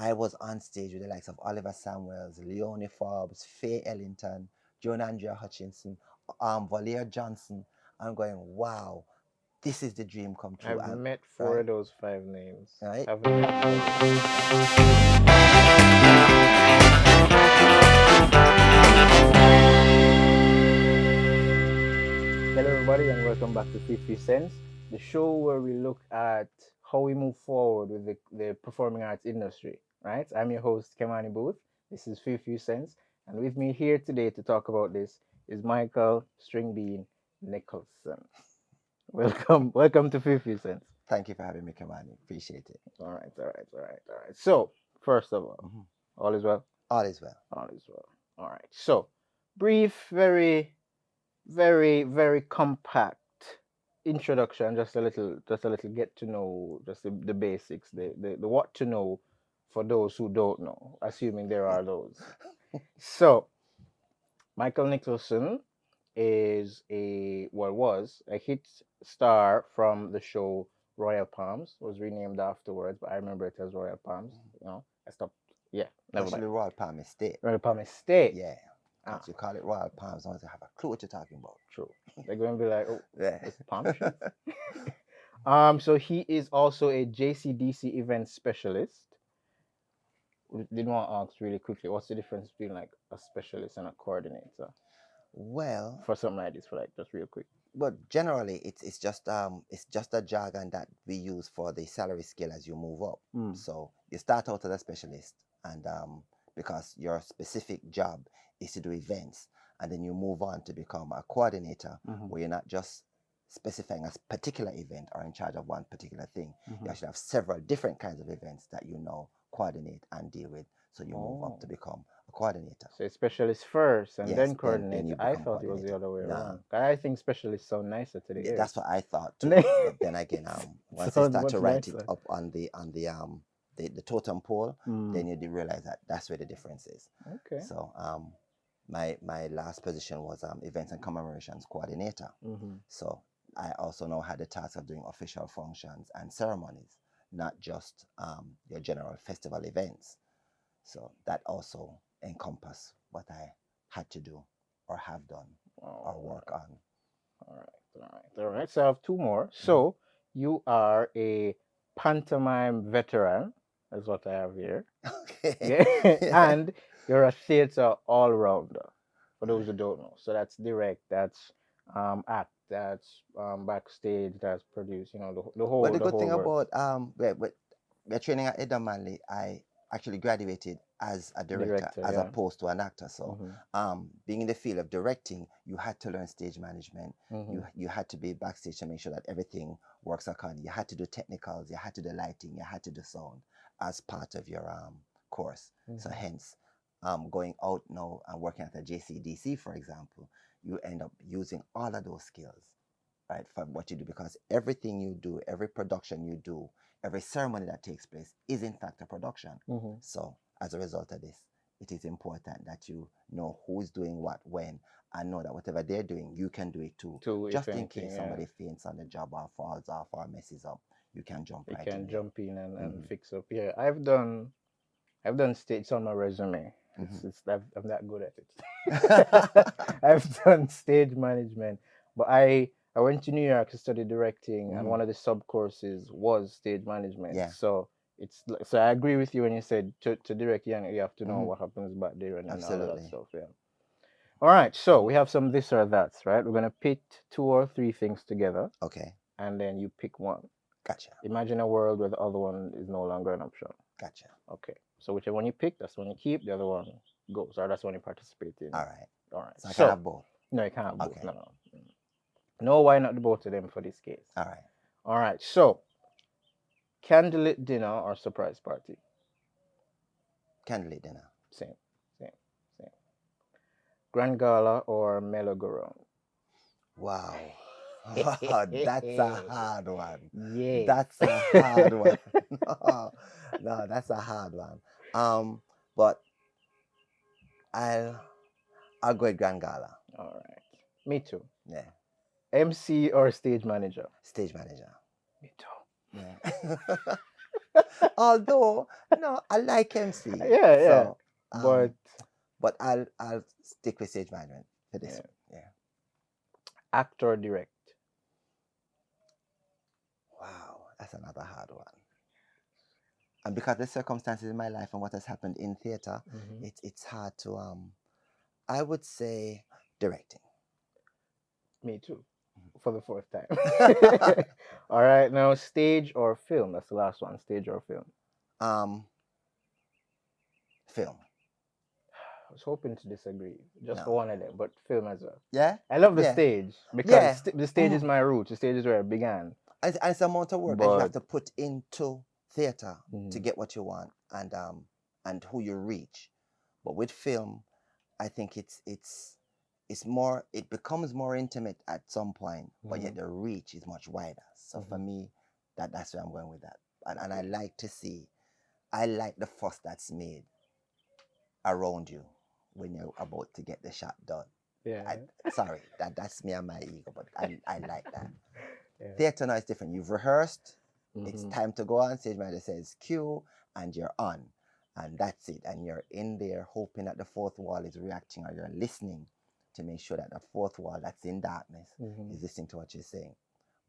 I was on stage with the likes of Oliver Samuels, Leonie Forbes, Faye Ellington, Joan Andrea Hutchinson, Valeria Johnson. I'm going, wow, this is the dream come true. I've And met four right, of those five names. right. Haven't met all of them. Hello, everybody, and welcome back to FiwiFewCents, the show where we look at how we move forward with the performing arts industry. Right? I'm your host, Kmanii Booth. This is FiwiFewCents, and with me here today to talk about this is Michael Stringbean Nicholson. Welcome to FiwiFewCents. Thank you for having me, Kmanii. Appreciate it. All right. So, first of all, Mhm. all is well. All is well. All is well. All right. So, brief, very, very, very compact introduction. Just a little get to know, just the basics, the what to know for those who don't know, assuming there are those. So, Michael Nicholson was a hit star from the show Royal Palms. Was renamed afterwards, but I remember it as Royal Palms. I stopped. Yeah, never Actually, mind. Royal Palm Estate. Royal Palm Estate. Yeah. Ah. You call it Royal Palms, I want to have a clue what you're talking about. True. They're going to be like, oh, Yeah. it's palm trees. So he is also a JCDC event specialist. We didn't want to ask really quickly, what's the difference between like a specialist and a coordinator Well, for something like this? For like just real quick. but generally it's just a jargon that we use for the salary scale as you move up. So you start out as a specialist, and because your specific job is to do events, and then you move on to become a coordinator, where you're not just specifying a particular event or in charge of one particular thing. You actually have several different kinds of events that coordinate and deal with. So you move up to become a coordinator. So specialist first and Yes, then then coordinator. you I become thought it was the coordinator. other way Nah. around. I think specialists sound nicer to the ear. That's what I thought too. But then again, once you Sounds start to much write nicer. it up on the totem pole, then you do realize that that's where the difference is. Okay. So my last position was events and commemorations coordinator. So I also now had the task of doing official functions and ceremonies, not just your general festival events. So that also encompass what I had to do or have done or work on. All right. So I have two more. So you are a pantomime veteran, is what I have here. Okay. Yeah. And you're a theater all-rounder, for those who don't know. So that's direct, that's act, that's backstage, that's produce, the whole. But the good thing works. about we're training at Edam Manley, I actually graduated as a director as yeah. opposed to an actor. So being in the field of directing, you had to learn stage management. You had to be backstage to make sure that everything works accordingly. You had to do technicals, you had to do lighting, you had to do sound as part of your course. So hence, going out now and working at a JCDC, for example, you end up using all of those skills, right, for what you do, because everything you do, every production you do, every ceremony that takes place is in fact a production. So as a result of this, it is important that you know who's doing what when, and know that whatever they're doing, you can do it too. Just in case somebody faints on the job or falls off or messes up, you can jump right in. You can jump in and fix up. Yeah, I've done stage on my resume. I'm not good at it. I've done stage management, but I went to New York to study directing, and one of the sub courses was stage management. Yeah. So so I agree with you when you said to direct, you have to know what happens back there and all that stuff. Yeah. All right. So we have some this or that's, right? We're gonna pit 2 or 3 things together. Okay. And then you pick one. Gotcha. Imagine a world where the other one is no longer an option. Gotcha. Okay. So whichever one you pick, that's the one you keep. The other one goes, or that's the one you participate in. All right. All right. So I can't have both. No, you can't have both. Okay. No. No, why not the both of them for this case? All right. All right. So, candlelit dinner or surprise party? Candlelit dinner. Same. Grand Gala or Melogoron? Wow. That's a hard one. Yeah. That's a hard one. No, that's a hard one. But I'll go with Grand Gala. All right. Me too. Yeah. MC or stage manager? Stage manager. Me too. Yeah. Although, no, I like MC. Yeah. So, But but I'll stick with stage management for this yeah. one. Yeah. Act or direct? Wow, that's another hard one. And because the circumstances in my life and what has happened in theater, it's hard to I would say directing. Me too. For the fourth time. All right, now stage or film? That's the last one. Stage or film? Film. I was hoping to disagree just No. for one of them, but film as well. Yeah. I love the Yeah. stage because Yeah. the stage is my root. The stage is where I began. And it's the amount of work that you have But to put into theater to get what you want and who you reach. But with film, I think it's more, it becomes more intimate at some point, but yet the reach is much wider. So for me, that's where I'm going with that. And I like to see, I like the fuss that's made around you when you're about to get the shot done. yeah, Sorry, that's me and my ego, but I like that. yeah. Theater now is different. You've rehearsed, it's time to go on. Stage manager says cue, and you're on. And that's it. And you're in there hoping that the fourth wall is reacting, or you're listening to make sure that the fourth wall that's in darkness is listening to what you're saying.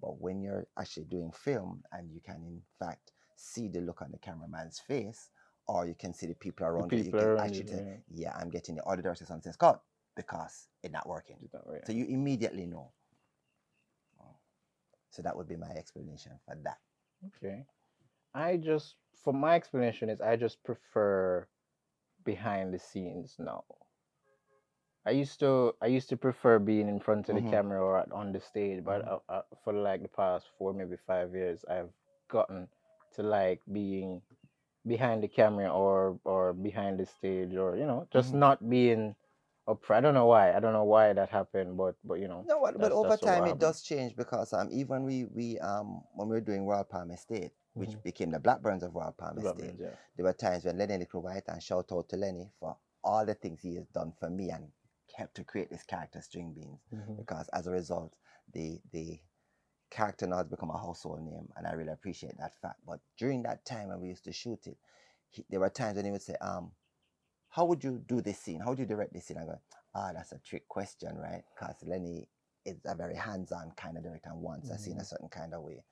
But when you're actually doing film and you can, in fact, see the look on the cameraman's face, or you can see the people around you, you can actually say, yeah, I'm getting the auditor to something cut because it's not working. So you immediately know. So that would be my explanation for that. Okay. For my explanation is I just prefer behind the scenes now. I used to prefer being in front of the camera or on the stage, but for like the past 4, maybe 5 years, I've gotten to like being behind the camera or behind the stage, or just not being up front. I don't know why. I don't know why that happened, but No, but over time it happened. does change because even we when we were doing Royal Palm Estate, which became the Blackburns of Royal Palm Estate, there were times when Lenny Little White, and shout out to Lenny for all the things he has done for me and helped to create this character Stringbeans, because as a result the character now has become a household name, and I really appreciate that fact. But during that time when we used to shoot it, there were times when he would say, how would you do this scene? How would you direct this scene? I go, that's a trick question, right? Because Lenny is a very hands-on kind of director and wants a scene a certain kind of way.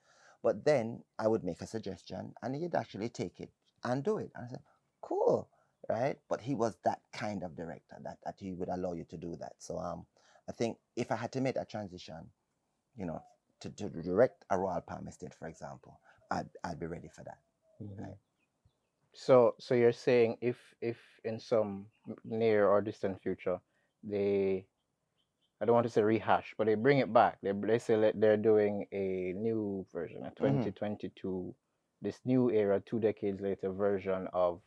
But then I would make a suggestion and he'd actually take it and do it. And I said, cool, right? But he was that kind of director that he would allow you to do that. So I think if I had to make that transition, to direct a Royal Palm Estate, for example, I'd be ready for that. Right? So you're saying if in some near or distant future I don't want to say rehash, but they bring it back. They say that they're doing a new version, a 2022, this new era, 2 decades later version of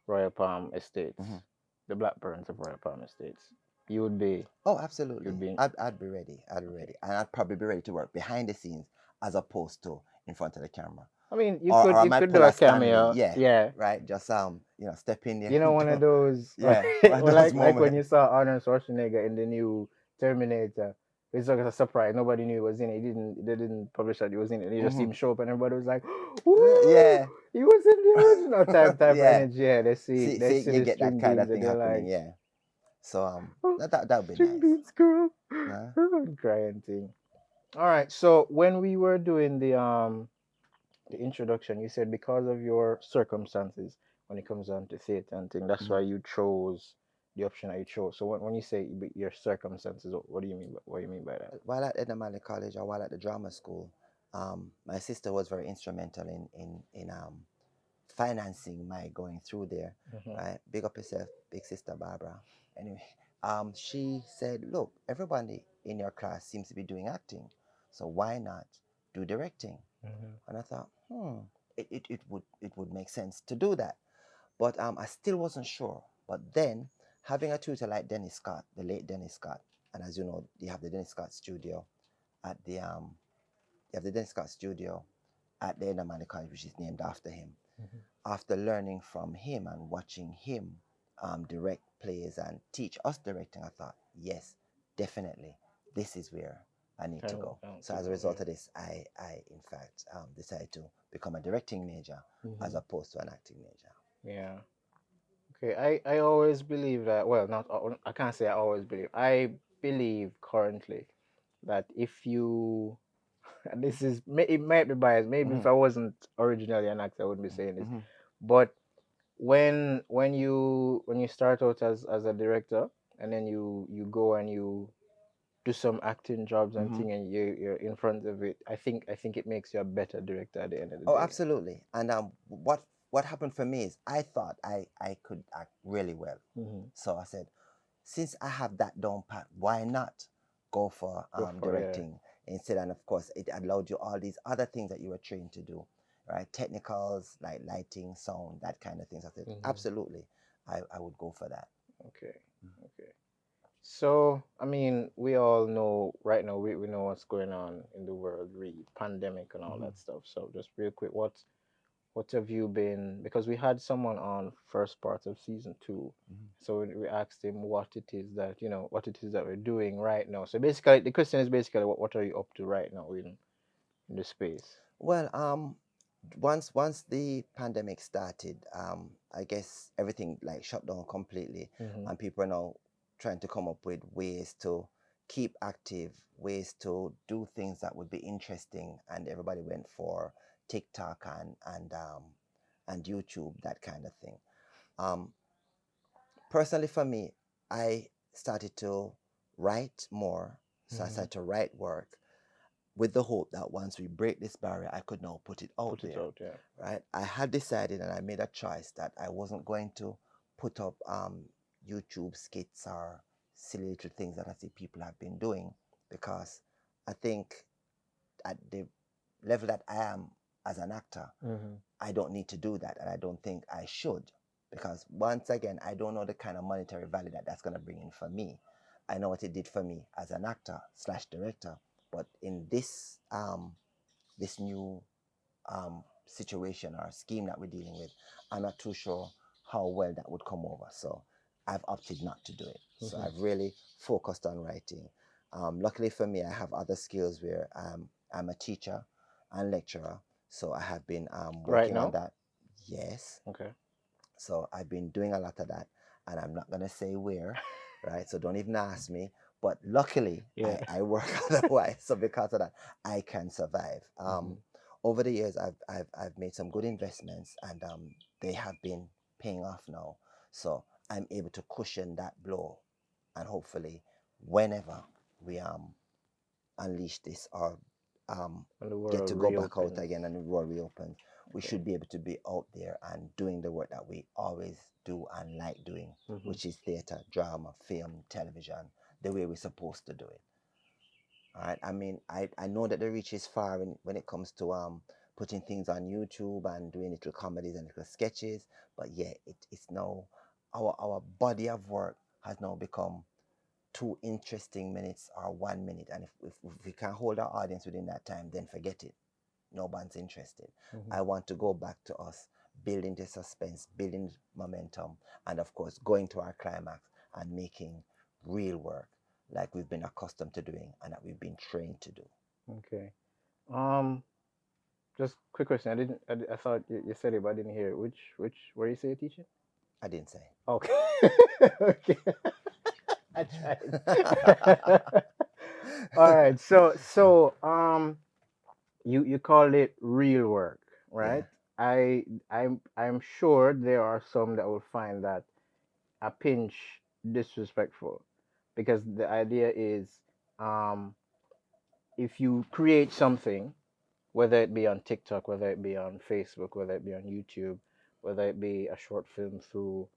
Royal Palm Estates, the Blackburns of Royal Palm Estates. You would be. Oh, absolutely. I'd be ready. I'd be ready, and I'd probably be ready to work behind the scenes as opposed to in front of the camera. I mean, you could do a cameo. Yeah. Right. Just step in there. One of those. Yeah. like when you saw Arnold Schwarzenegger in the new Terminator. It's like a surprise. Nobody knew he was in it. They didn't publish that he was in it. They just see him show up, and everybody was like, "Ooh, yeah, he was in the original." type energy. Yeah, they see you the get that kind of thing happening. Like, yeah. So that would be nice. Stringbeans girl. Crying thing. All right. So when we were doing the introduction, you said because of your circumstances when it comes down to theater and thing, that's why you chose the option that you chose. So when you say your circumstances, what do you mean? What do you mean by that? While at Kmanii College or while at the drama school, my sister was very instrumental in financing my going through there. Right, big up yourself, big sister Barbara. Anyway, she said, "Look, everybody in your class seems to be doing acting, so why not do directing?" And I thought, it would make sense to do that, but I still wasn't sure. But then having a tutor like Dennis Scott, the late Dennis Scott, and as you know, you have the Dennis Scott studio at the Kmanii College, which is named after him. After learning from him and watching him direct plays and teach us directing, I thought, yes, definitely, this is where I need to go. So as a result of this, I in fact decided to become a directing major as opposed to an acting major. Yeah. Okay. I always believe that. Well, not. I can't say I always believe. I believe currently that if you, and this is, it might be biased. Maybe if I wasn't originally an actor, I wouldn't be saying this. But when you start out as a director, and then you go and you do some acting jobs and thing, and you're in front of it, I think it makes you a better director at the end of the Oh, day. absolutely. And what happened for me is I thought I could act really well. So I said, since I have that down pat, why not go for directing instead? And of course, it allowed you all these other things that you were trained to do, right? Technicals like lighting, sound, that kind of things. I said, absolutely, I would go for that. Okay. Okay. So, I mean, we all know right now, we know what's going on in the world, really, pandemic and all that stuff. So, just real quick, what have you been, because we had someone on first part of season 2. So we asked him what it is that, what it is that we're doing right now. So basically, the question is basically, what are you up to right now in the space? Well, once the pandemic started, I guess everything like shut down completely, and people are now trying to come up with ways to keep active, ways to do things that would be interesting, and everybody went for TikTok and YouTube, that kind of thing. Personally, for me, I started to write more, so I started to write work with the hope that once we break this barrier, I could now put it out there. Right? I had decided and I made a choice that I wasn't going to put up YouTube skits or silly little things that I see people have been doing, because I think at the level that I am as an actor, I don't need to do that, and I don't think I should, because once again, I don't know the kind of monetary value that that's going to bring in for me. I know what it did for me as an actor / director, but in this this new situation or scheme that we're dealing with, I'm not too sure how well that would come over. So I've opted not to do it. So I've really focused on writing. Luckily for me, I have other skills where I'm a teacher and lecturer. So I have been working on that. Yes. Okay. So I've been doing a lot of that, and I'm not gonna say where, right? So don't even ask me. But luckily, I work otherwise. So because of that, I can survive. Over the years, I've made some good investments, and they have been paying off now. So I'm able to cushion that blow, and hopefully, whenever we unleash this or get to go back out again and the world reopens, we should be able to be out there and doing the work that we always do and like doing, which is theater, drama, film, television, the way we're supposed to do it. All right. I mean, I know that the reach is far when it comes to putting things on YouTube and doing little comedies and little sketches, but yeah, it's now our body of work has now become 2 interesting minutes or 1 minute, and if we can't hold our audience within that time, then forget it. No one's interested. I want to go back to us building the suspense, building momentum, and of course going to our climax and making real work like we've been accustomed to doing and that we've been trained to do. Okay. Just quick question. I thought you said it, but I didn't hear it. Which where you say you're teaching? I didn't say. Okay. Okay. I tried. All right. So you call it real work, right? Yeah. I'm sure there are some that will find that a pinch disrespectful, because the idea is, if you create something, whether it be on TikTok, whether it be on Facebook, whether it be on YouTube, whether it be a short film through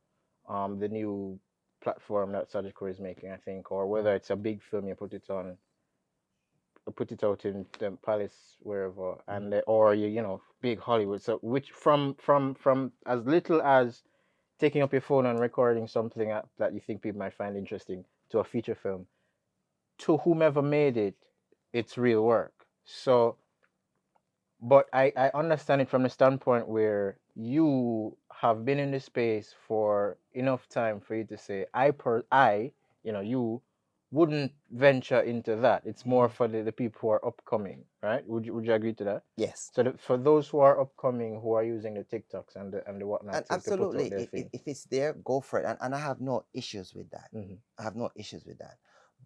the new platform that Sajiko is making, I think, or whether it's a big film, you put it out in the Palace, wherever, and or big Hollywood. So which from as little as taking up your phone and recording something that you think people might find interesting, to a feature film, to whomever made it, it's real work. So, but I understand it from the standpoint where you have been in this space for enough time for you to say, you wouldn't venture into that. It's more for the people who are upcoming, right? Would you agree to that? Yes. So for those who are upcoming, who are using the TikToks and the whatnot And to put out absolutely, their thing. if it's there, go for it. And I have no issues with that. I have no issues with that.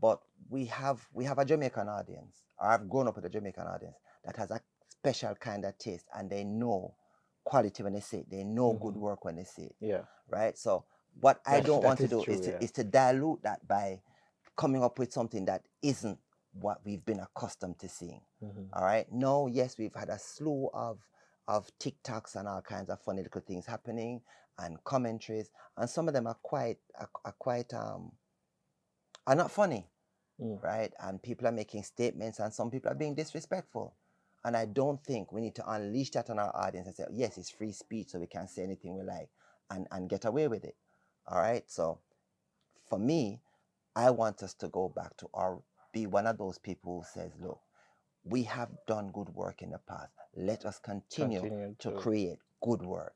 But we have a Jamaican audience, or I've grown up with a Jamaican audience that has a special kind of taste, and they know quality when they see it. They know good work when they see it. Yeah. Right. So what I don't want to do true, is to dilute that by coming up with something that isn't what we've been accustomed to seeing. All right. No, yes, we've had a slew of TikToks and all kinds of funny little things happening and commentaries, and some of them are quite are not funny, right? And people are making statements, and some people are being disrespectful. And I don't think we need to unleash that on our audience and say, yes, it's free speech, so we can say anything we like and get away with it. All right. So for me, I want us to go back to be one of those people who says, look, we have done good work in the past. Let us continue to create good work,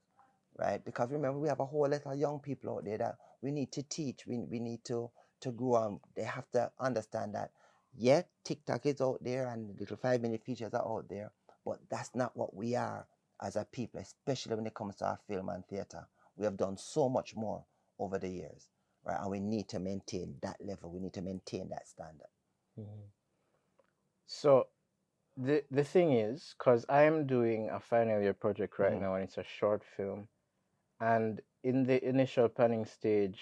right? Because remember, we have a whole lot of young people out there that we need to teach. We need to grow on. They have to understand that, yeah, TikTok is out there and little 5-minute features are out there, but that's not what we are as a people, especially when it comes to our film and theater. We have done so much more over the years, right? And we need to maintain that level. We need to maintain that standard. So the thing is, because I am doing a final year project right now, and it's a short film, and in the initial planning stage,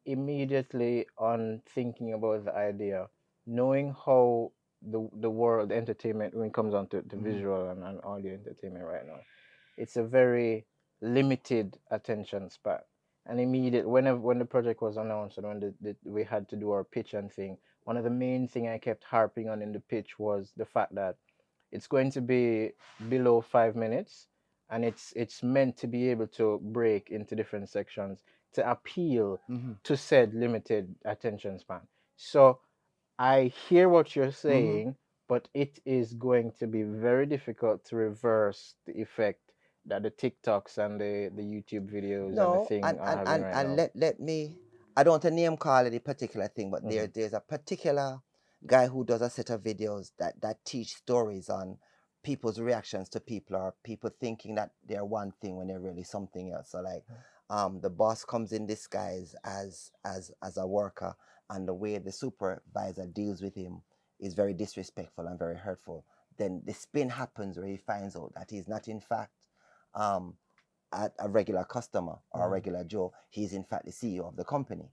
immediately on thinking about the idea, knowing how the world entertainment, when it comes on to visual and audio entertainment right now, it's a very limited attention span. And immediate when the project was announced and when we had to do our pitch and thing, one of the main thing I kept harping on in the pitch was the fact that it's going to be below 5 minutes, and it's meant to be able to break into different sections to appeal to said limited attention span. So I hear what you're saying, but it is going to be very difficult to reverse the effect that the TikToks and the YouTube videos and the thing are having right now. Let me, I don't want to name call any particular thing, but there's a particular guy who does a set of videos that teach stories on people's reactions to people, or people thinking that they're one thing when they're really something else. So like the boss comes in disguise as a worker, and the way the supervisor deals with him is very disrespectful and very hurtful. Then the spin happens where he finds out that he's not in fact a regular customer or a regular Joe. He's in fact the CEO of the company,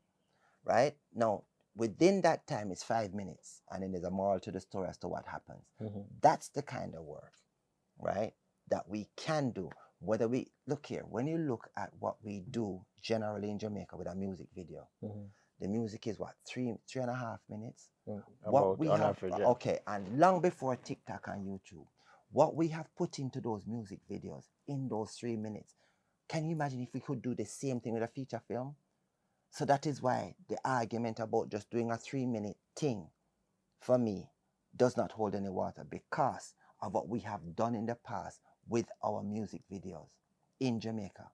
right? Now, within that time, it's 5 minutes, and then there's a moral to the story as to what happens. That's the kind of work, right, that we can do. Whether we look here, when you look at what we do generally in Jamaica with a music video, the music is what, 3.5 minutes. What we have, average, yeah. okay, and long before TikTok and YouTube, what we have put into those music videos in those 3 minutes. Can you imagine if we could do the same thing with a feature film? So that is why the argument about just doing a 3-minute thing, for me, does not hold any water, because of what we have done in the past with our music videos in Jamaica.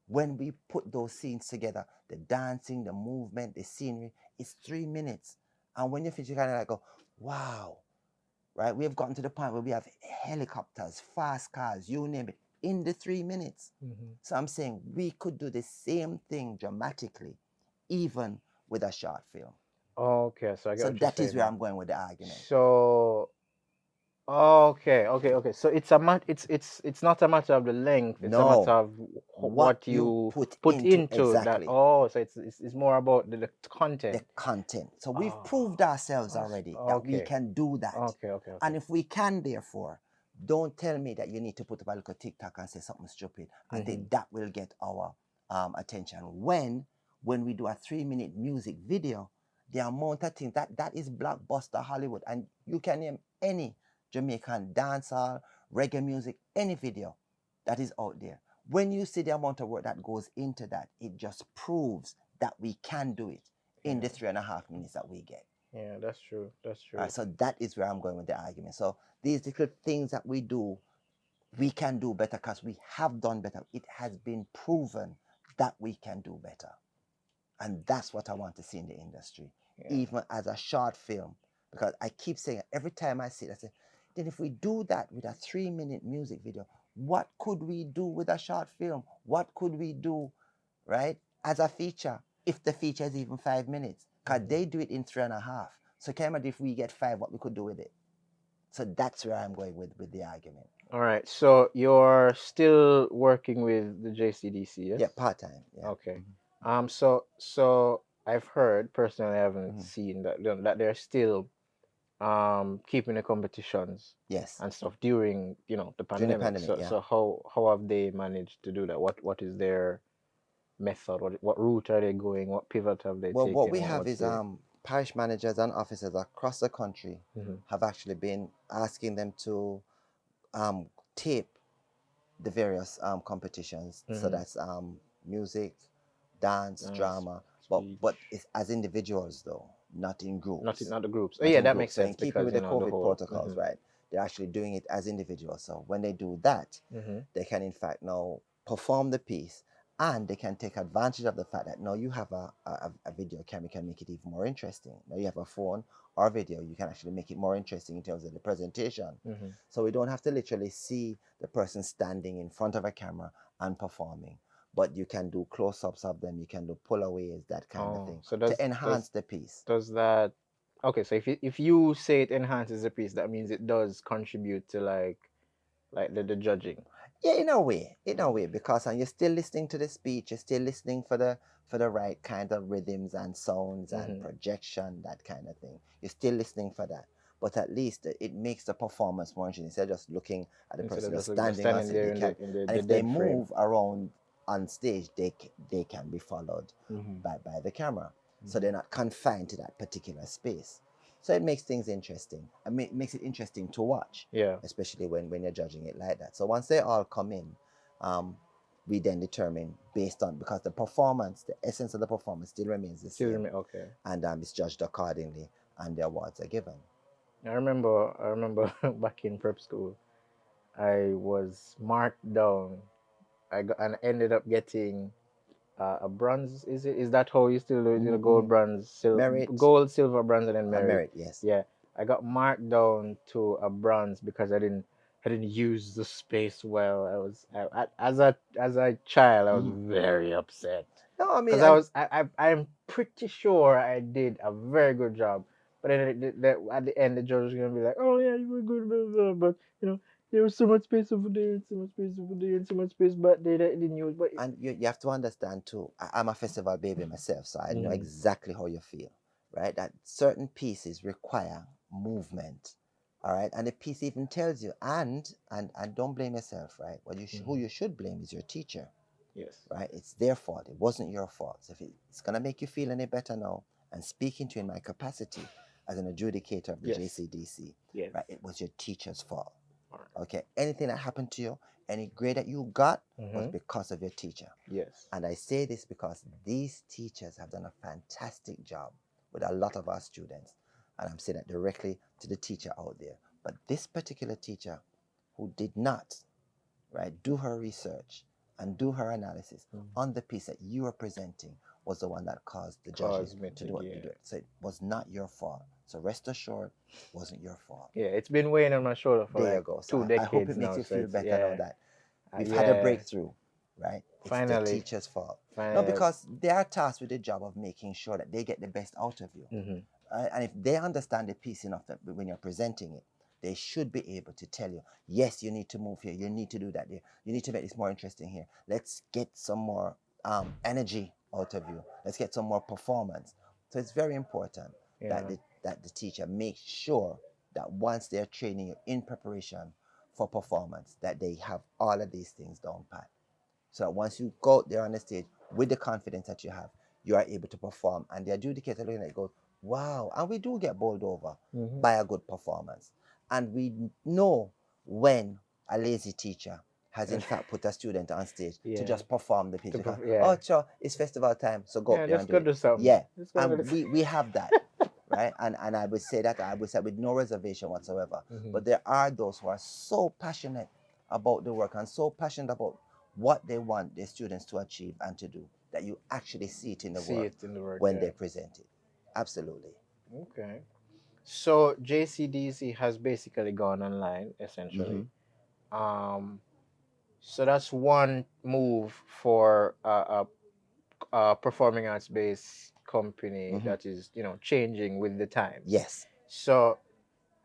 When we put those scenes together, the dancing, the movement, the scenery, it's 3 minutes. And when you finish, you kind of like go, wow, right? We have gotten to the point where we have helicopters, fast cars, you name it, in the 3 minutes. So I'm saying we could do the same thing dramatically, even with a short film. Okay, so I get So what you're that is saying where now. I'm going with the argument. So okay. So it's it's not a matter of the length. It's a matter No, of what you put into that. exactly Oh, so it's more about the content. the content. So we've proved ourselves already that we can do that. Okay. And if we can, therefore, don't tell me that you need to put up a little TikTok and say something stupid and think that will get our attention. When we do a 3-minute music video, the amount of things that is blockbuster Hollywood, and you can name any Jamaican dancehall, reggae music, any video that is out there. When you see the amount of work that goes into that, it just proves that we can do it in the 3.5 minutes that we get. Yeah, that's true. That's true. All right, so that is where I'm going with the argument. So these little things that we do, we can do better because we have done better. It has been proven that we can do better. And that's what I want to see in the industry. even as a short film. Because I keep saying it, every time I see it, I say, then if we do that with a 3-minute music video, what could we do with a short film? What could we do, right, as a feature, if the feature is even 5 minutes? Because they do it in 3.5. So can you imagine if we get 5, what we could do with it? So that's where I'm going with the argument. All right. So you're still working with the JCDC, yes? Yeah, part-time. Yeah. Okay. So I've heard, personally, I haven't seen that they're still keeping the competitions Yes. and stuff during the During the pandemic. pandemic, yeah. So how have they managed to do that? What is their method? What route are they going? What pivot have they Well, taken? what we have is parish managers and officers across the country have actually been asking them to tape the various competitions. So that's music, dance, drama, but it's as individuals though, not in groups. Not the groups. Oh Not yeah, in that groups. makes So sense in keeping because with the COVID whole protocols, right? They're actually doing it as individuals. So when they do that, they can in fact now perform the piece, and they can take advantage of the fact that now you have a video camera, can make it even more interesting. Now you have a phone or video, you can actually make it more interesting in terms of the presentation. So we don't have to literally see the person standing in front of a camera and performing, but you can do close-ups of them, you can do pull-aways, that kind of thing, So to enhance the piece. Does that okay? So if you say it enhances the piece, that means it does contribute to like the judging. Yeah, in a way, because you're still listening to the speech, you're still listening for the right kind of rhythms and sounds and projection, that kind of thing. You're still listening for that, but at least it makes the performance more interesting. Instead of just looking at the person just standing on stage, and if they move around on stage, they can be followed by the camera, so they're not confined to that particular space. So it makes things interesting. I mean, it makes it interesting to watch. Yeah. Especially when you're judging it like that. So once they all come in, we then determine based on, because the performance, the essence of the performance still remains the same. Okay. And it's judged accordingly, and the awards are given. I remember back in prep school, I was marked down. I ended up getting a bronze. Is that how you still do it? Gold, bronze, silver, gold, silver, bronze, and then merit. Merit, yes. Yeah, I got marked down to a bronze because I didn't use the space well. As a child, I was very upset. No, I mean, because I'm pretty sure I did a very good job, but then at the end the judge was gonna be like, oh yeah, you were good, blah, blah, blah, but there was so much space over there, and so much space over there, and so much space back there that I didn't use. But and you have to understand too, I'm a festival baby myself, so I know exactly how you feel, right? That certain pieces require movement, all right? And the piece even tells you, and don't blame yourself, right? What who you should blame is your teacher. Yes. Right? It's their fault. It wasn't your fault. So if it's going to make you feel any better now, and speaking to you in my capacity as an adjudicator of the JCDC, right? It was your teacher's fault. Okay? Anything that happened to you, any grade that you got, was because of your teacher. Yes. And I say this because these teachers have done a fantastic job with a lot of our students. And I'm saying that directly to the teacher out there. But this particular teacher who did not, right, do her research and do her analysis on the piece that you are presenting was the one that caused the judges to do what they do. So it was not your fault. So rest assured, it wasn't your fault. Yeah, it's been weighing on my shoulder for there you go. So 2 decades. I hope it makes you feel better now that we've had a breakthrough, right? It's finally the teacher's fault. No, because they are tasked with the job of making sure that they get the best out of you. And if they understand the piece enough that when you're presenting it, they should be able to tell you, yes, you need to move here, you need to do that there, you need to make this more interesting here. Let's get some more energy out of you. Let's get some more performance. So it's very important that the teacher makes sure that once they're training you in preparation for performance, that they have all of these things down pat. So that once you go out there on the stage with the confidence that you have, you are able to perform. And the adjudicator looking at it goes, wow. And we do get bowled over by a good performance. And we know when a lazy teacher has in fact put a student on stage to just perform the piece. Oh, sure, it's festival time, so go up there and do it. Yeah, and we have that, right? And I would say with no reservation whatsoever. But there are those who are so passionate about the work and so passionate about what they want their students to achieve and to do that you actually see it in the work when they present it. Absolutely. Okay. So JCDC has basically gone online, essentially. Um, so that's one move for a performing arts based company that is, changing with the times. Yes. So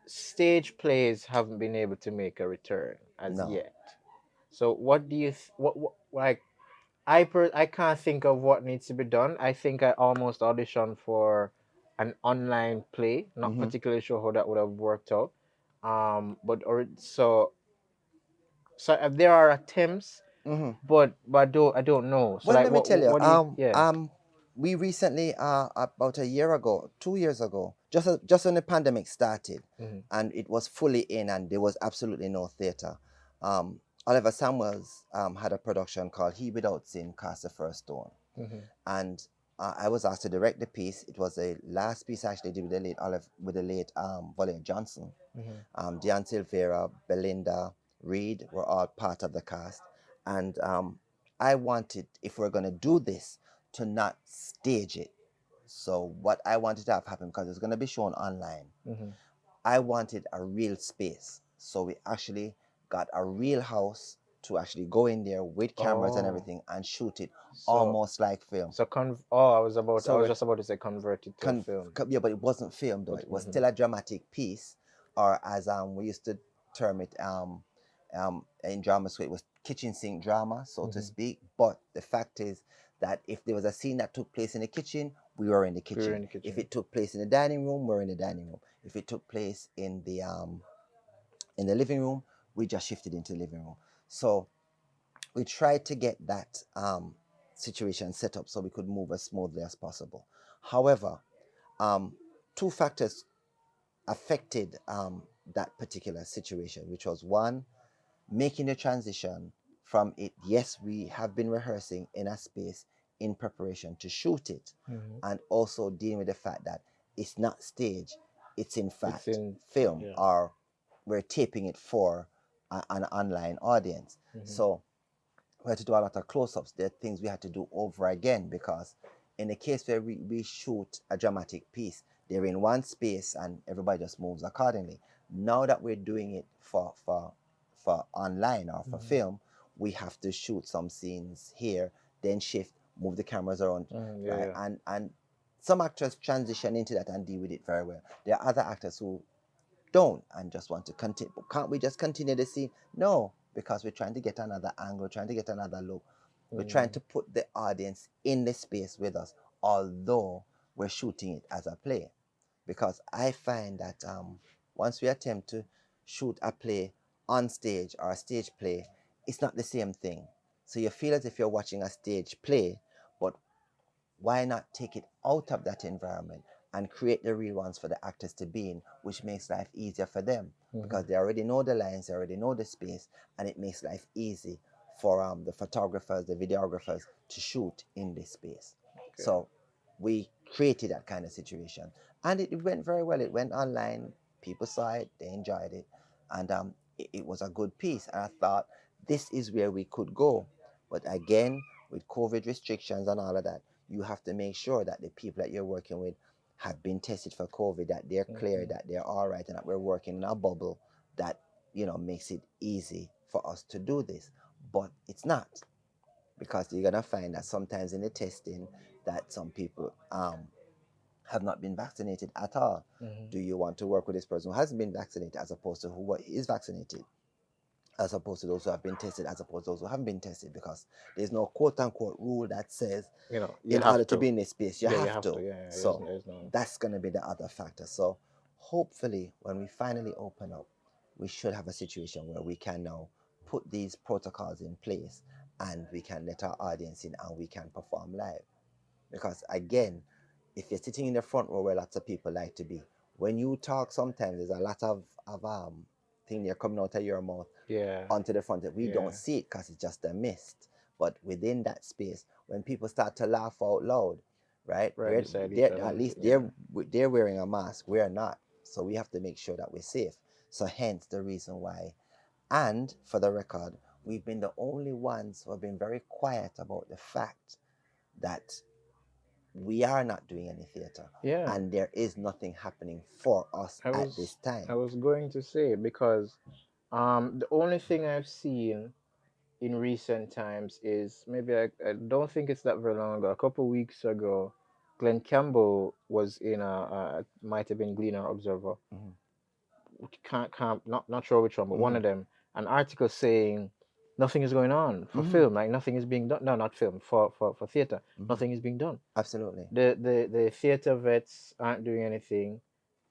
stage plays haven't been able to make a return as No. yet. So what do you what like I can't think of what needs to be done. I think I almost auditioned for an online play, not particularly sure how that would have worked out. But or so there are attempts, but I don't know. So Well, like let me tell you, what do you yeah. we recently, about a year ago, 2 years ago, just when the pandemic started, and it was fully in, and there was absolutely no theater. Oliver Samuels had a production called He Without Sin Cast the First Stone, and I was asked to direct the piece. It was a last piece I actually did with the late Volley Johnson. Diane Silvera, Belinda, Reed were all part of the cast, and I wanted, if we're going to do this, to not stage it. So what I wanted to have happen, because it's going to be shown online, I wanted a real space. So we actually got a real house to actually go in there with cameras and everything and shoot it almost like film. So I was just about to say converted to a film. Yeah, but it wasn't filmed though. It was still a dramatic piece, or as we used to term it in drama school, it was kitchen sink drama, so to speak. But the fact is that if there was a scene that took place in the kitchen, we were in the kitchen. If it took place in the dining room, we're in the dining room. If it took place in the living room, we just shifted into the living room. So we tried to get that situation set up so we could move as smoothly as possible. However, two factors affected that particular situation, which was one, making the transition from it. Yes, we have been rehearsing in a space in preparation to shoot it, and also dealing with the fact that it's not stage, it's in fact film, or we're taping it for an online audience. So we had to do a lot of close-ups. There are things we had to do over again, because in the case where we shoot a dramatic piece, they're in one space and everybody just moves accordingly. Now that we're doing it for online or for film, we have to shoot some scenes here, then shift, move the cameras around, right? And some actors transition into that and deal with it very well. There are other actors who don't and just want to continue. Can't we just continue the scene? No, because we're trying to get another angle, trying to get another look. We're trying to put the audience in the space with us, although we're shooting it as a play. Because I find that once we attempt to shoot a play on stage or a stage play, it's not the same thing. So you feel as if you're watching a stage play, but why not take it out of that environment and create the real ones for the actors to be in, which makes life easier for them, because they already know the lines, they already know the space, and it makes life easy for the photographers, the videographers to shoot in this space. So we created that kind of situation, and it went very well. It went online, people saw it, they enjoyed it, and it was a good piece. And I thought this is where we could go, but again, with COVID restrictions and all of that, you have to make sure that the people that you're working with have been tested for COVID, that they're clear, that they're all right, and that we're working in a bubble that, makes it easy for us to do this. But it's not, because you're gonna find that sometimes in the testing that some people have not been vaccinated at all. Do you want to work with this person who hasn't been vaccinated as opposed to who is vaccinated? As opposed to those who have been tested, as opposed to those who haven't been tested, because there's no quote-unquote rule that says, in order to be in this space, you have to. So that's going to be the other factor. So hopefully, when we finally open up, we should have a situation where we can now put these protocols in place, and we can let our audience in, and we can perform live. Because again, if you're sitting in the front row where lots of people like to be, when you talk, sometimes there's a lot of thing they're coming out of your mouth onto the front. We don't see it because it's just a mist. But within that space, when people start to laugh out loud, right? At least they're wearing a mask. We're not. So we have to make sure that we're safe. So hence the reason why. And for the record, we've been the only ones who have been very quiet about the fact that we are not doing any theater, Yeah. and there is nothing happening for us I at this was time. I was going to say, because the only thing I've seen in recent times is, maybe I don't think it's that very long ago. A couple weeks ago, Glenn Campbell was in might have been Gleaner Observer. Mhm. Can't not sure which one, but one Mhm. of them. An article saying nothing is going on for Mhm. film, like nothing is being done. No, not film, for theater. Mhm. Nothing is being done. Absolutely. The theater vets aren't doing anything.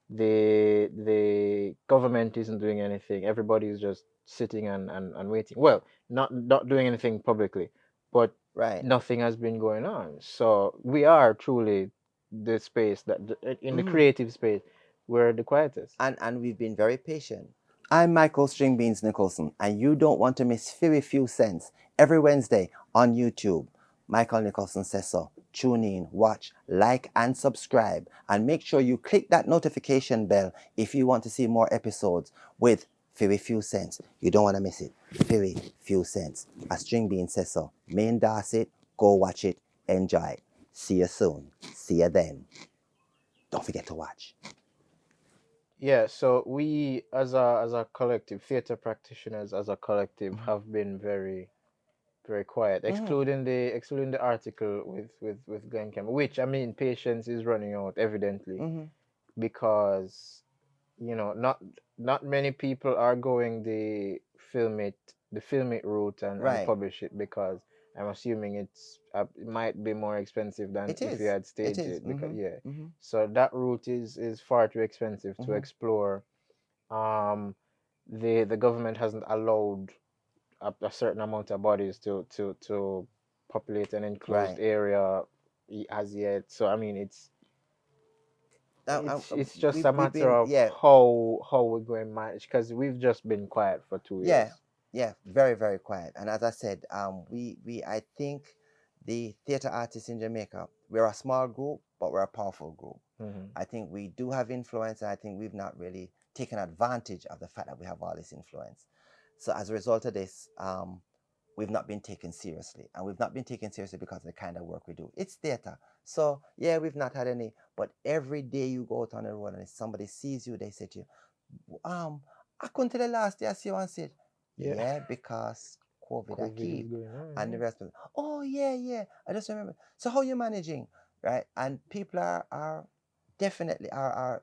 The government isn't doing anything. Everybody's just sitting and waiting. Well, not doing anything publicly, but Right. nothing has been going on. So we are truly the space in the Mhm. creative space, we're the quietest. And we've been very patient. I'm Michael Stringbeans Nicholson, and you don't want to miss FiwiFewCents every Wednesday on YouTube. Michael Nicholson says so. Tune in, watch, like, and subscribe, and make sure you click that notification bell if you want to see more episodes with FiwiFewCents. You don't want to miss it. FiwiFewCents. As Stringbean says so. Me endorse it. Go watch it. Enjoy. See you soon. See you then. Don't forget to watch. Yeah, so we as a collective, theater practitioners as a collective, have been very quiet, excluding the article with Glenn Campbell, which, I mean, patience is running out evidently, because not many people are going the film it route and Right. publish it, because I'm assuming it might be more expensive than It if you is. had It staged is. it, because yeah. Mm-hmm. So that route is far too expensive to Mm-hmm. explore. um the government hasn't allowed a certain amount of bodies to populate an enclosed Right. area as yet. So I mean, it's just a We've matter been, of yeah, how we're going to manage, because we've just been quiet for 2 years. yeah, yeah, very, very quiet. And as I said, I think the theater artists in Jamaica, we're a small group, but we're a powerful group. Hmm. I think we do have influence, and I think we've not really taken advantage of the fact that we have all this influence. So as a result of this, we've not been taken seriously, and we've not been taken seriously because of the kind of work we do. It's theater, so yeah, we've not had any. But every day you go out on the road and if somebody sees you, they say to you, I couldn't tell the last day I see you and said, Yeah. yeah, because COVID I COVID is keep. going on. And the Yeah. rest of it, oh yeah, yeah. I just remember. So how you managing? Right? And people are definitely are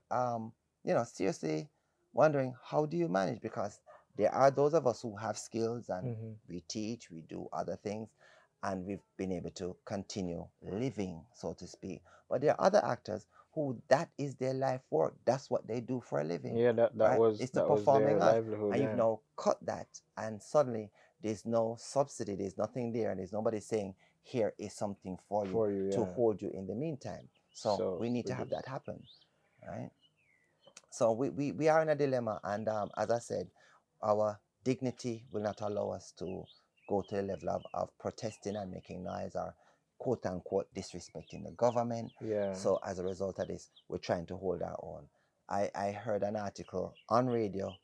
seriously wondering how do you manage, because there are those of us who have skills and Hmm. we teach, we do other things, and we've been able to continue living, so to speak. But there are other actors who that is their life work. That's what they do for a living, Yeah, that right? was It's the performing their arts. livelihood. And you've Yeah. now cut that, and suddenly there's no subsidy, there's nothing there, and there's nobody saying, here is something for you For you. to Yeah. hold you in the meantime. So So we need we to have just. that happen, right? So we are in a dilemma, and as I said, our dignity will not allow us to go to the level of protesting and making noise, or quote unquote disrespecting the government. Yeah. So as a result of this, we're trying to hold our own. I heard an article on radio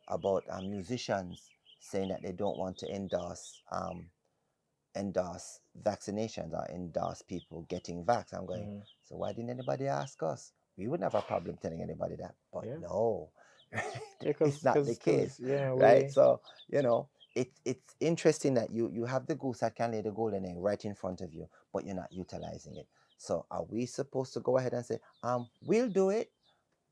about musicians saying that they don't want to endorse vaccinations or endorse people getting vax. I'm going, Hmm. so why didn't anybody ask us? We wouldn't have a problem telling anybody that. But Yeah. no, Yeah, it's not the case, yeah, right? we. So, it's interesting that you have the goose that can lay the golden egg right in front of you, but you're not utilizing it. So are we supposed to go ahead and say, we'll do it?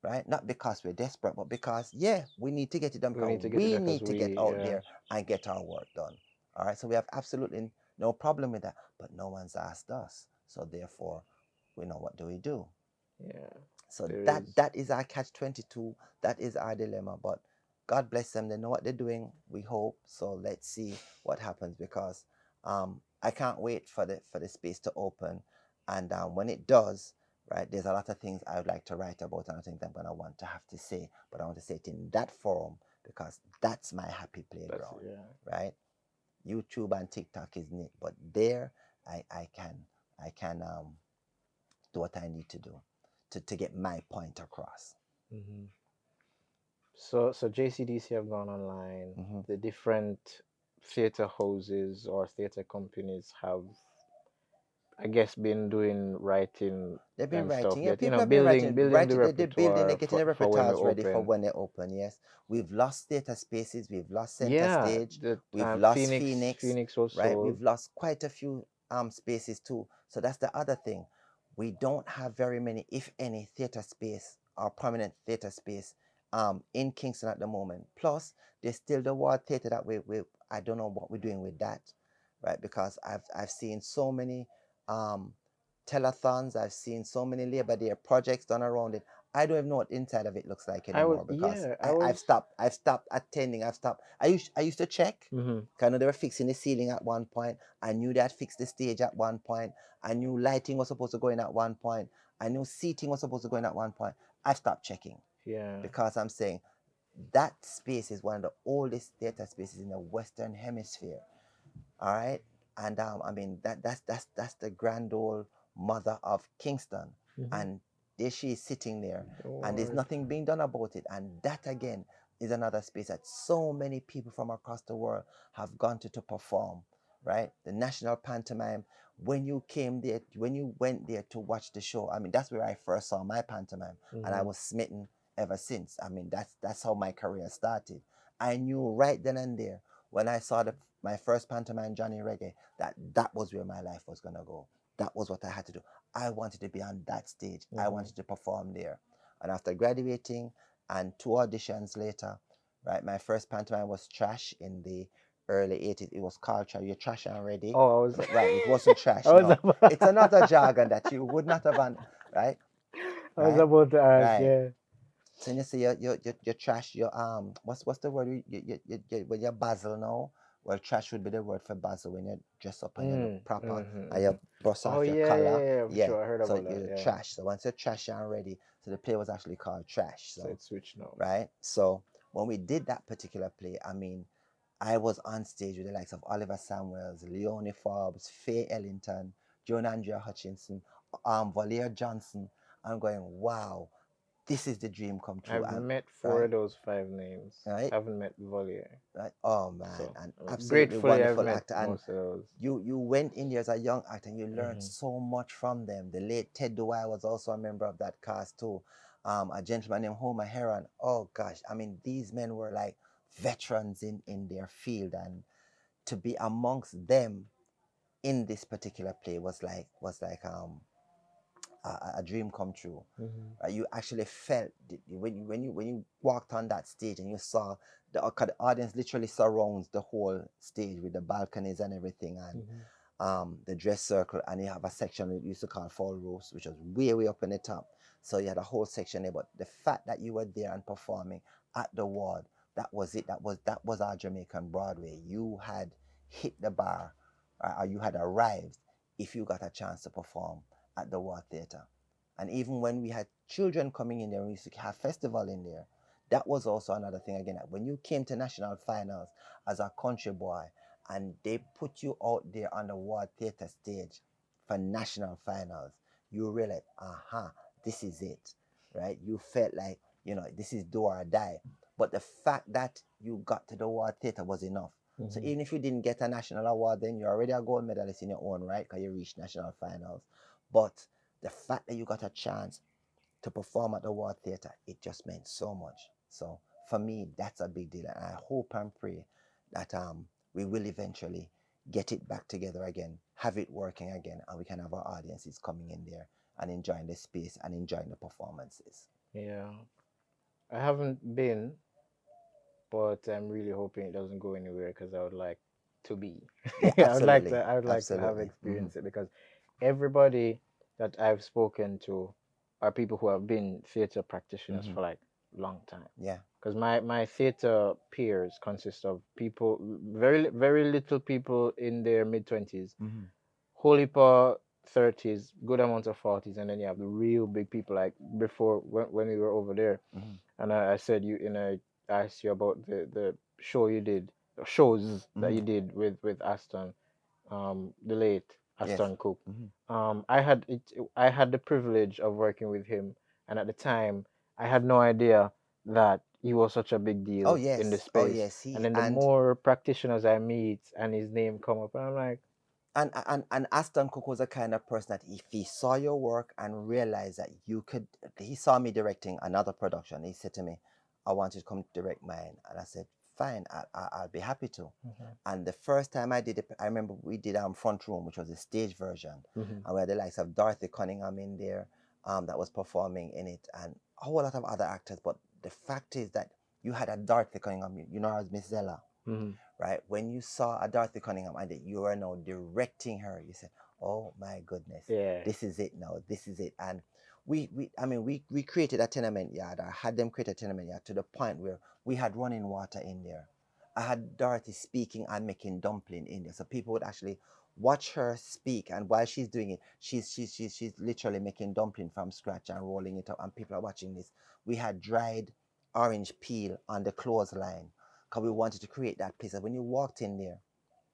Right? Not because we're desperate, but because, yeah, we need to get it done, We because need to get it we done because need to get out yeah. there and get our work done. All right. So we have absolutely no problem with that, but no one's asked us. So therefore, we know, what do we do? Yeah. So There that is. that is our catch-22. That is our dilemma. But God bless them. They know what they're doing. We hope. So let's see what happens, because I can't wait for the space to open, and when it does, right, there's a lot of things I would like to write about, and I think I'm gonna want to have to say, but I want to say it in that forum, because that's my happy That's playground, yeah. right? YouTube and TikTok is neat, but there I can do what I need to do to get my point across. Hmm. So JCDC have gone online. Mm-hmm. The different theater houses or theater companies have I guess, been doing writing They've been and stuff. writing. Yeah, Get people have been building writing. building the Writing. They're building. They're repertoire getting the for when we repertoires ready for open. when they open. Yes, we've lost theater spaces. We've lost center Yeah, stage. the We've lost Phoenix Phoenix. was Right. sold. We've lost quite a few spaces too. So that's the other thing. We don't have very many, if any, theater space or prominent theater space in Kingston at the moment. Plus, there's still the Ward Theater that we I don't know what we're doing with that, right? Because I've seen so many um, telethons. I've seen so many Labor Day projects done around it. I don't even know what inside of it looks like anymore because I was. I've stopped attending. I've stopped. I used to check. Mm-hmm. I know they were fixing the ceiling at one point. I knew they had fixed the stage at one point. I knew lighting was supposed to go in at one point. I knew seating was supposed to go in at one point. I stopped checking Yeah. because I'm saying that space is one of the oldest theater spaces in the Western Hemisphere. All right, and I mean that's the grand old mother of Kingston, and there she is sitting there, and there's nothing being done about it. And that again is another space that so many people from across the world have gone to perform. Right, the national pantomime. When you came there, when you went there to watch the show, I mean that's where I first saw my pantomime, and I was smitten ever since. I mean that's how my career started. I knew right then and there when I saw my first pantomime, Johnny Reggae, that was where my life was gonna go. That was what I had to do. I wanted to be on that stage. I wanted to perform there. And after graduating and 2 auditions later, right, my first pantomime was Trash in the early 80s. It was called Trash. You're trash and ready. Oh, I was. Right, it wasn't Trash. I was No, about, it's another jargon that you would not have, right? I was Right, about to ask. right. Yeah. So you say your trash, your what's the word when you're basil now? Well, trash would be the word for basil when you dress up and you look proper and you brush Oh off your yeah, collar. yeah, yeah. For Yeah. sure, I heard So about that. you're Yeah. trash. So once you're trash and ready, so the play was actually called Trash. So So it's switched now. right. So when we did that particular play, I mean, I was on stage with the likes of Oliver Samuels, Leonie Forbes, Faye Ellington, Joan Andrea Hutchinson, Valier Johnson. I'm going, wow, this is the dream come true. I've met 4 Right, of those 5 names. right, I haven't met Volier. right. Oh man, So an absolutely gratefully, I've wonderful met actor. And most of those. you went in there as a young actor and you learned so much from them. The late Ted Dwyer was also a member of that cast too. A gentleman named Homer Heron. Oh gosh, I mean these men were like veterans in their field, and to be amongst them in this particular play was like a dream come true. You actually felt when you walked on that stage and you saw the audience literally surrounds the whole stage with the balconies and everything, and the dress circle, and you have a section we used to call fall roast, which was way up in the top. So you had a whole section there. But the fact that you were there and performing at the ward, that was it. That was our Jamaican Broadway. You had hit the bar, or you had arrived if you got a chance to perform at the Ward Theatre. And even when we had children coming in there, we used to have festival in there. That was also another thing again. When you came to national finals as a country boy, and they put you out there on the Ward Theatre stage for national finals, you realize, this is it, right? You felt like, this is do or die. But the fact that you got to the Ward Theatre was enough. So even if you didn't get a national award, then you're already a gold medalist in your own right because you reached national finals. But the fact that you got a chance to perform at the Ward Theatre, it just meant so much. So for me, that's a big deal. And I hope and pray that we will eventually get it back together again, have it working again, and we can have our audiences coming in there and enjoying the space and enjoying the performances. Yeah, I haven't been, but I'm really hoping it doesn't go anywhere because I would like to be. Yeah, I would like to. absolutely. I would like to have Absolutely. experienced it because everybody that I've spoken to are people who have been theater practitioners for like long time. Yeah. Because my theater peers consist of people, very little people in their mid-20s, whole heap of 30s, good amount of 40s, and then you have the real big people like before when we were over there. And I said I asked you about the show you did, shows that you did with Aston, the late Yes. Aston Cook. I had the privilege of working with him, and at the time I had no idea that he was such a big deal Oh in the yes. Oh space. yes. And then the And more practitioners I meet and his name come up, and I'm like, And Aston Cook was the kind of person that if he saw your work and realized that you could, he saw me directing another production. He said to me, I want you to come direct mine. And I said, fine, I'll be happy to. And the first time I did it, I remember we did Front Room, which was the stage version. And we had the likes of Dorothy Cunningham in there that was performing in it, and a whole lot of other actors. But the fact is that you had a Dorothy Cunningham, you know her as Miss Zella. Right? When you saw a Dorothy Cunningham and that you are now directing her, you said, oh my goodness, this is it now, this is it. And we created a tenement yard, or had them create a tenement yard to the point where we had running water in there. I had Dorothy speaking and making dumpling in there. So people would actually watch her speak, and while she's doing it, she's literally making dumpling from scratch and rolling it up, and people are watching this. We had dried orange peel on the clothesline, because we wanted to create that place. And when you walked in there,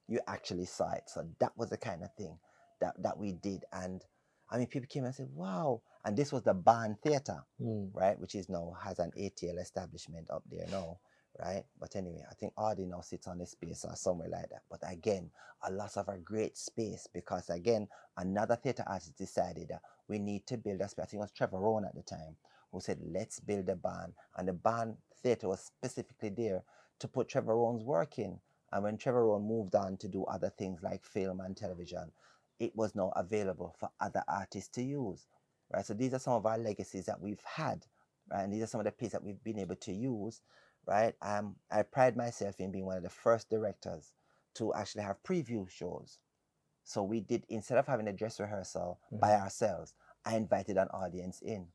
you actually saw it. So that was the kind of thing that we did. And I mean, people came and said, wow. And this was the Barn Theatre, right? Which is now has an ATL establishment up there now, right? But anyway, I think Audi now sits on the space or somewhere like that. But again, a loss of a great space, because again, another theatre artist decided that we need to build a space. I think it was Trevor Rowan at the time who said, let's build a barn. And the Barn Theatre was specifically there to put Trevor Rowan's work in. And when Trevor Rowan moved on to do other things like film and television, it was now available for other artists to use, right? So these are some of our legacies that we've had, right? And these are some of the places that we've been able to use, right? I pride myself in being one of the first directors to actually have preview shows. So we did, instead of having a dress rehearsal by ourselves, I invited an audience in.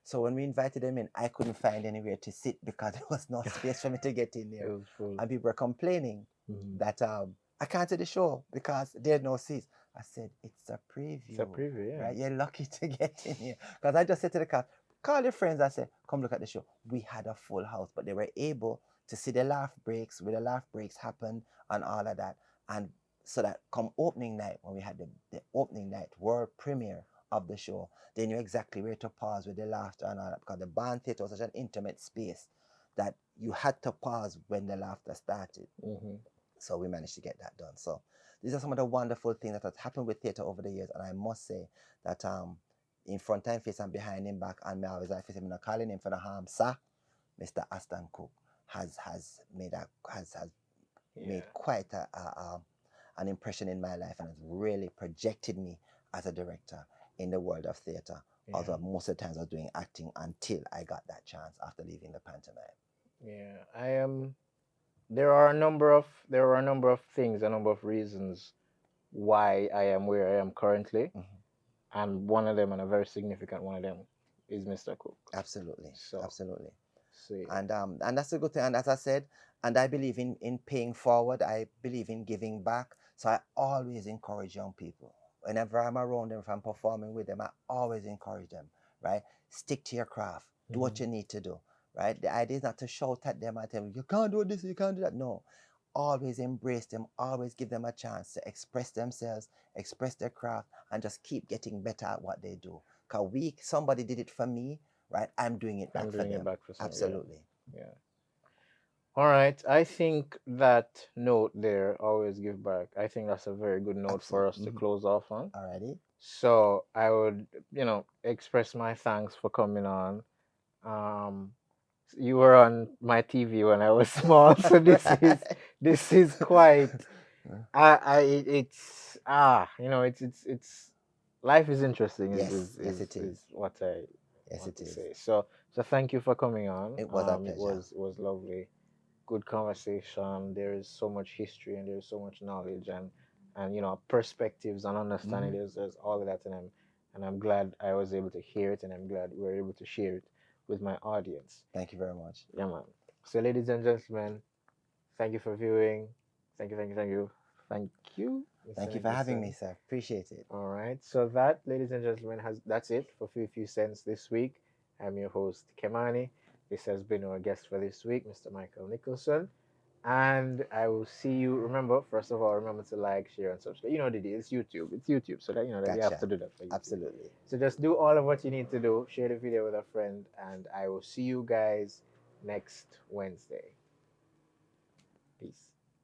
So when we invited them in, I couldn't find anywhere to sit because there was no space for me to get in there. And people were complaining that I can't do the show because there's no seats. I said, it's a preview. It's a preview, yeah. Right? You're lucky to get in here. Because I just said to the cast, call your friends. I said, come look at the show. We had a full house, but they were able to see the laugh breaks, where the laugh breaks happened and all of that. And so that come opening night, when we had the opening night world premiere of the show, they knew exactly where to pause with the laughter and all that, because the Barn Theatre was such an intimate space that you had to pause when the laughter started. So we managed to get that done. So these are some of the wonderful things that have happened with theatre over the years. And I must say that in front time face and behind him back, and me always face him, calling him for the harm, sir, Mr. Aston Cook has made quite an impression in my life, and has really projected me as a director in the world of theatre. Although most of the times I was doing acting until I got that chance after leaving the pantomime. Yeah, I am. There are a number of things, a number of reasons why I am where I am currently, and one of them, and a very significant one of them, is Mr. Cook. Absolutely. So absolutely. See. And that's a good thing. And as I said, and I believe in paying forward. I believe in giving back. So I always encourage young people. Whenever I'm around them, if I'm performing with them, I always encourage them, right? Stick to your craft. Do what you need to do, right? The idea is not to shout at them and tell them, you can't do this, you can't do that. No. Always embrace them. Always give them a chance to express themselves, express their craft, and just keep getting better at what they do. Because somebody did it for me, right? I'm doing it back for them. Absolutely. Yeah. All right. I think that note there, always give back, I think that's a very good note for us to close off on. Alrighty. So I would, express my thanks for coming on. You were on my TV when I was small, so this is quite. It's life is interesting. Yes, it is what I want to say. So thank you for coming on. It was a pleasure. It was lovely, good conversation. There is so much history and there is so much knowledge and perspectives and understanding. There's all of that, and I'm glad I was able to hear it, and I'm glad we were able to share it with my audience. Thank you very much. Yeah, man. So, ladies and gentlemen, thank you for viewing. Thank you. Thank you for having me, sir. Appreciate it. All right. So that, ladies and gentlemen, that's it for FiwiFewCents this week. I'm your host, Kmanii. This has been our guest for this week, Mr. Michael Nicholson. And I will see you. Remember, first of all, remember to like, share, and subscribe. You know the deal. It's YouTube. So that that you have to do that for you. Absolutely. So just do all of what you need to do. Share the video with a friend, and I will see you guys next Wednesday. Peace.